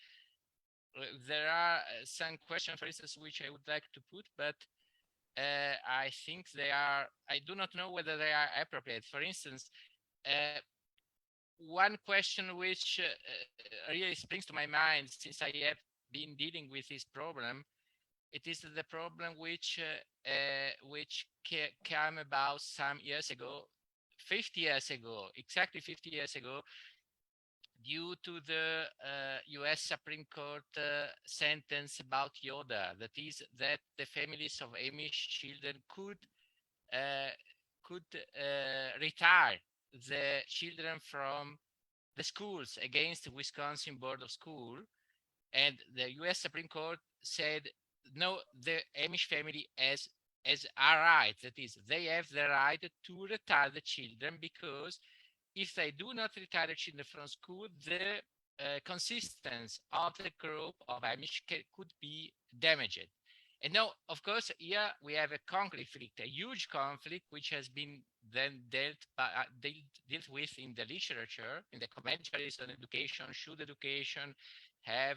there are some questions, for instance, which I would like to put, but I think they are, I do not know whether they are appropriate. For instance, one question which really springs to my mind since I have been dealing with this problem, it is the problem which came about some years ago, 50 years ago, exactly 50 years ago, due to the US Supreme Court sentence about Yoda, that is that the families of Amish children could retire the children from the schools against the Wisconsin Board of School, and the US Supreme Court said, no, the Amish family has a right, that is, they have the right to retire the children, because if they do not retire the children from school, the consistency of the group of Amish could be damaged. And now, of course, here we have a conflict, a huge conflict, which has been then dealt with in the literature, in the commentaries on education. Should education have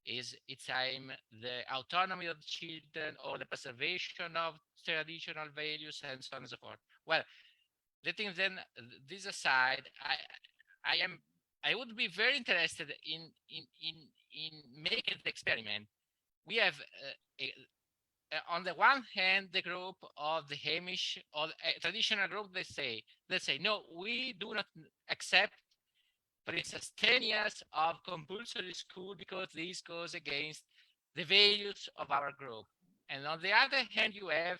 its aim the autonomy of the children or the preservation of traditional values, and so on and so forth? Well, letting then this aside, I would be very interested in making the experiment. We have on the one hand the group of the Hamish or a traditional group. They say no, we do not accept, for instance, 10 years of compulsory school because this goes against the values of our group. And on the other hand, you have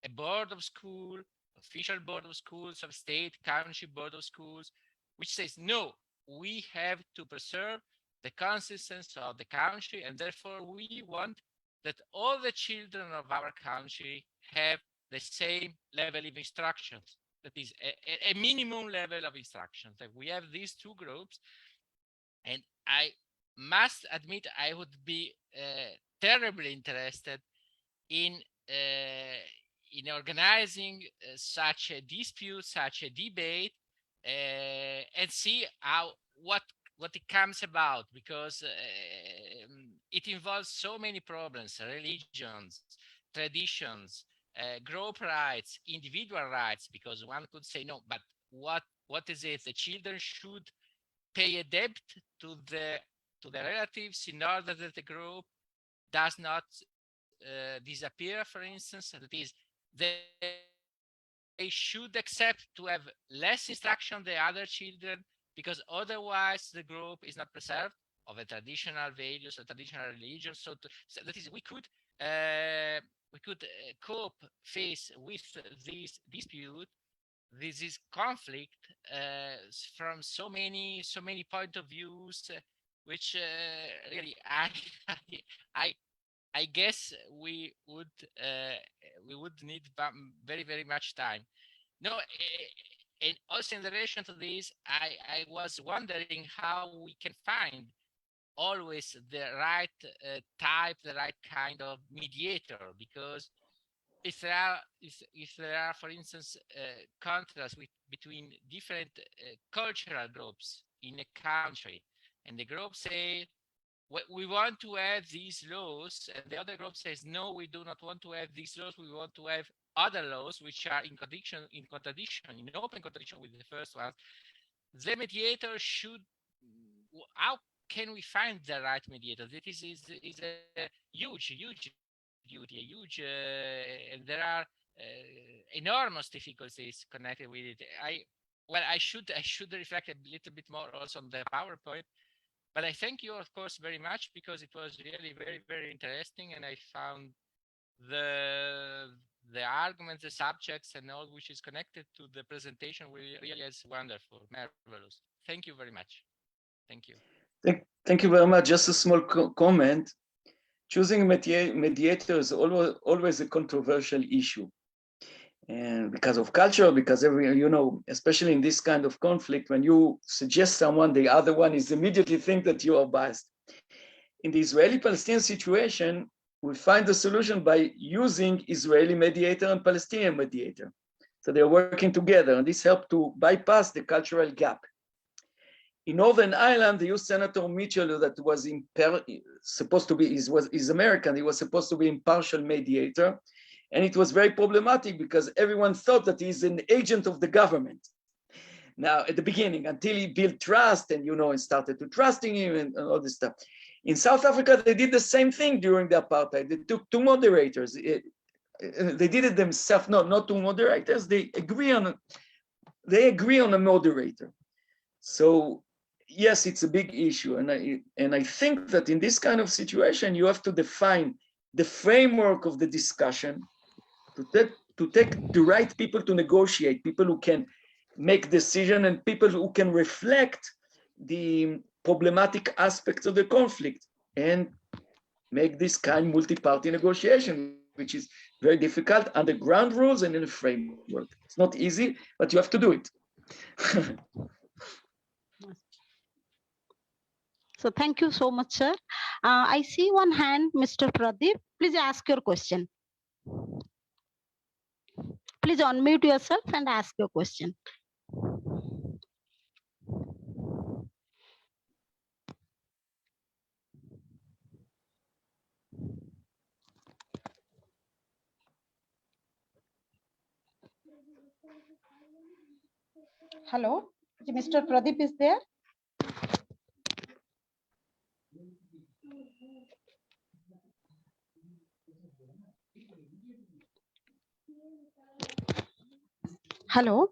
a board of school, official board of schools of state, county board of schools, which says, no, we have to preserve the consistency of the country, and therefore we want that all the children of our country have the same level of instructions. That is a minimum level of instructions. That we have these two groups, and I must admit I would be terribly interested in organizing such a dispute, such a debate, and see what it comes about, because it involves so many problems: religions, traditions, group rights, individual rights. Because one could say, no, but what is it? The children should pay a debt to the relatives in order that the group does not disappear, for instance. That is, they should accept to have less instruction than other children, because otherwise the group is not preserved of a traditional values, a traditional religion. So that is, we could face with this dispute, this conflict from so many point of views, which really I guess we would need very, very much time. No, and also in relation to this, I was wondering how we can find always the right type, the right kind of mediator, because if there are, for instance, contrasts between different cultural groups in a country, and the group say, we want to have these laws, and the other group says, no, we do not want to have these laws, we want to have other laws which are in open contradiction with the first one. The mediator should, how can we find the right mediator? That is a huge duty, and there are enormous difficulties connected with it. I should reflect a little bit more also on the PowerPoint. But I thank you, of course, very much, because it was really very, very interesting, and I found the arguments, the subjects, and all which is connected to the presentation really is wonderful, marvelous. Thank you very much. Thank you. Thank you very much. Just a small comment. Choosing a mediator is always a controversial issue. And because of culture, because especially in this kind of conflict, when you suggest someone, the other one is immediately think that you are biased. In the Israeli-Palestinian situation, we find the solution by using Israeli mediator and Palestinian mediator. So they're working together, and this helped to bypass the cultural gap. In Northern Ireland, the U.S. Senator Mitchell, that was supposed to be, is American, he was supposed to be impartial mediator. And it was very problematic because everyone thought that he's an agent of the government. Now, at the beginning, until he built trust and, and started to trusting him and all this stuff. In South Africa, they did the same thing during the apartheid. They took two moderators. They did it themselves. No, not two moderators. They agree on a moderator. So yes, it's a big issue. And I think that in this kind of situation, you have to define the framework of the discussion to take the right people to negotiate, people who can make decision and people who can reflect the problematic aspects of the conflict and make this kind of multi-party negotiation, which is very difficult under ground rules and in a framework. It's not easy, but you have to do it. So thank you so much, sir. I see one hand, Mr. Pradeep. Please ask your question. Please unmute yourself and ask your question. Hello, Mr. Pradeep is there? Hello,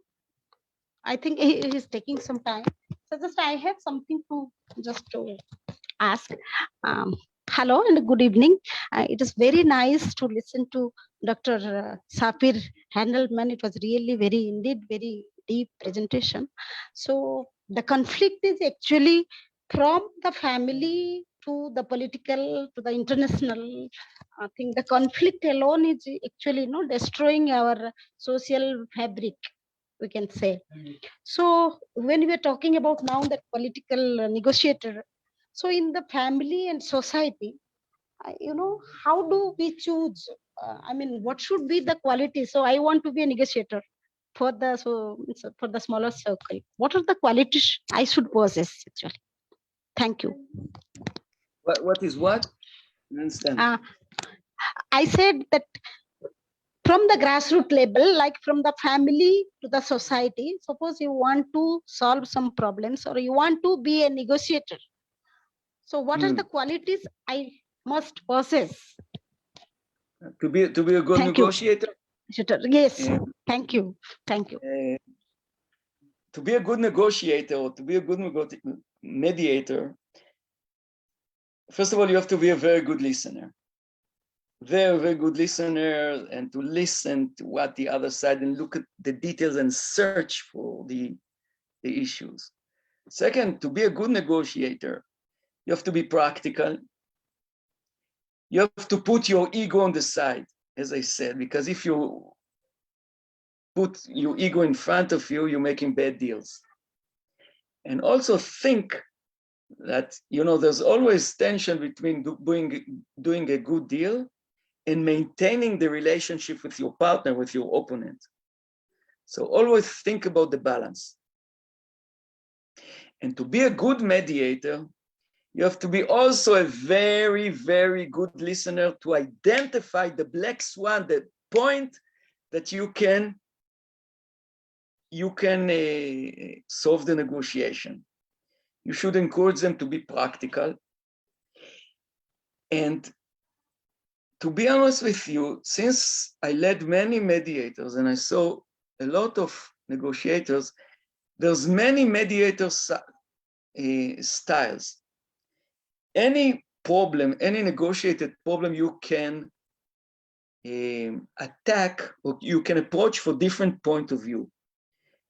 I think he is taking some time. So just I have something to ask. Hello and good evening. It is very nice to listen to Dr. Sapir Handelman. It was really very deep presentation. So the conflict is actually from the family to the political to the international. I think the conflict alone is actually destroying our social fabric, we can say. So when we are talking about now that political negotiator, so in the family and society, how do we choose? I mean, what should be the quality? So I want to be a negotiator for the smaller circle. What are the qualities I should possess actually? Thank you. What is what? I understand. I said that from the grassroots level, like from the family to the society, suppose you want to solve some problems or you want to be a negotiator. So what are the qualities I must possess? To be a good negotiator? Yes, thank you. To be a good negotiator or to be a good mediator, first of all, you have to be a very good listener. Very good listener, and to listen to what the other side and look at the details and search for the issues. Second, to be a good negotiator, you have to be practical. You have to put your ego on the side, as I said, because if you put your ego in front of you, you're making bad deals. And also think that, there's always tension between doing a good deal and maintaining the relationship with your partner, with your opponent. So always think about the balance. And to be a good mediator, you have to be also a very good listener to identify the black swan, the point that you can solve the negotiation. You should encourage them to be practical. And to be honest with you, since I led many mediators and I saw a lot of negotiators, there's many mediator styles. Any problem, any negotiated problem, you can attack or you can approach for different point of view.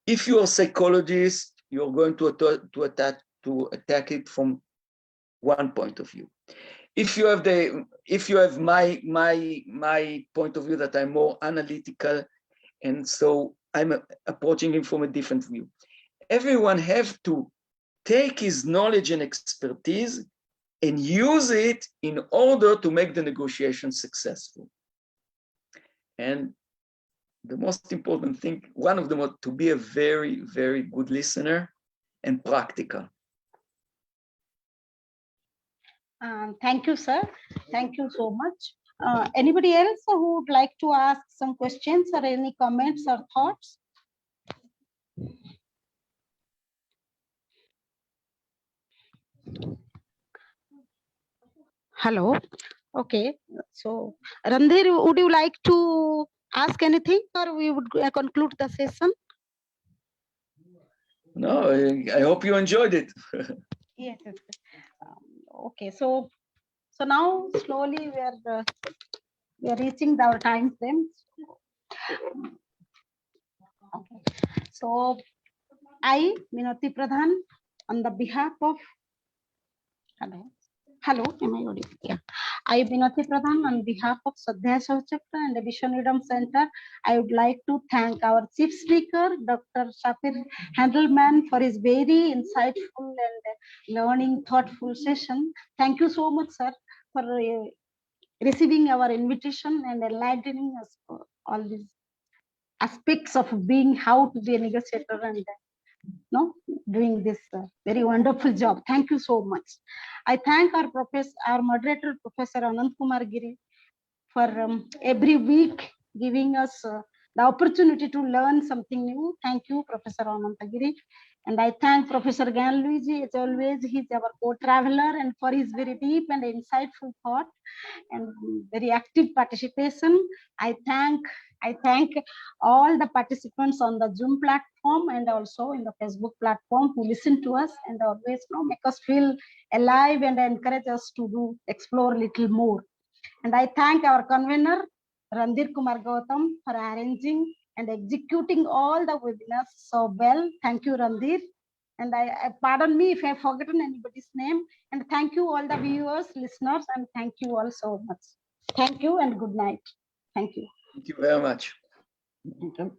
If you are a psychologist, you're going to attack it from one point of view. If you have my point of view that I'm more analytical, and so I'm approaching him from a different view. Everyone have to take his knowledge and expertise and use it in order to make the negotiation successful. And the most important thing, one of them, to be a very good listener and practical. Thank you, sir. Thank you so much. Anybody else who would like to ask some questions or any comments or thoughts? Hello. Okay. So, Randhir, would you like to ask anything, or we would conclude the session? No, I hope you enjoyed it. Yes. Okay. So now slowly we are reaching our time frame. Okay. So I, Minati Pradhan, on the behalf of Hello, am I audible? Yeah. I, Minati Pradhan, on behalf of Untitled Chapter and the Vishwaneedam Center, I would like to thank our chief speaker, Dr. Sapir Handelman, for his very insightful and learning, thoughtful session. Thank you so much, sir, for receiving our invitation and enlightening us for all these aspects of being, how to be a negotiator and doing this very wonderful job. Thank you so much. I thank our professor, our moderator, Professor Anant Kumar Giri, for every week giving us the opportunity to learn something new. Thank you, Professor Anant Giri. And I thank Professor Gan Luigi, as always, he's our co-traveler, and for his very deep and insightful thought and very active participation. I thank all the participants on the Zoom platform and also in the Facebook platform who listen to us and always make us feel alive and encourage us to explore a little more. And I thank our convener, Randhir Kumar Gautam, for arranging and executing all the webinars so well. Thank you, Randhir. And I pardon me if I've forgotten anybody's name. And thank you all the viewers, listeners, and thank you all so much. Thank you and good night. Thank you. Thank you very much. Okay.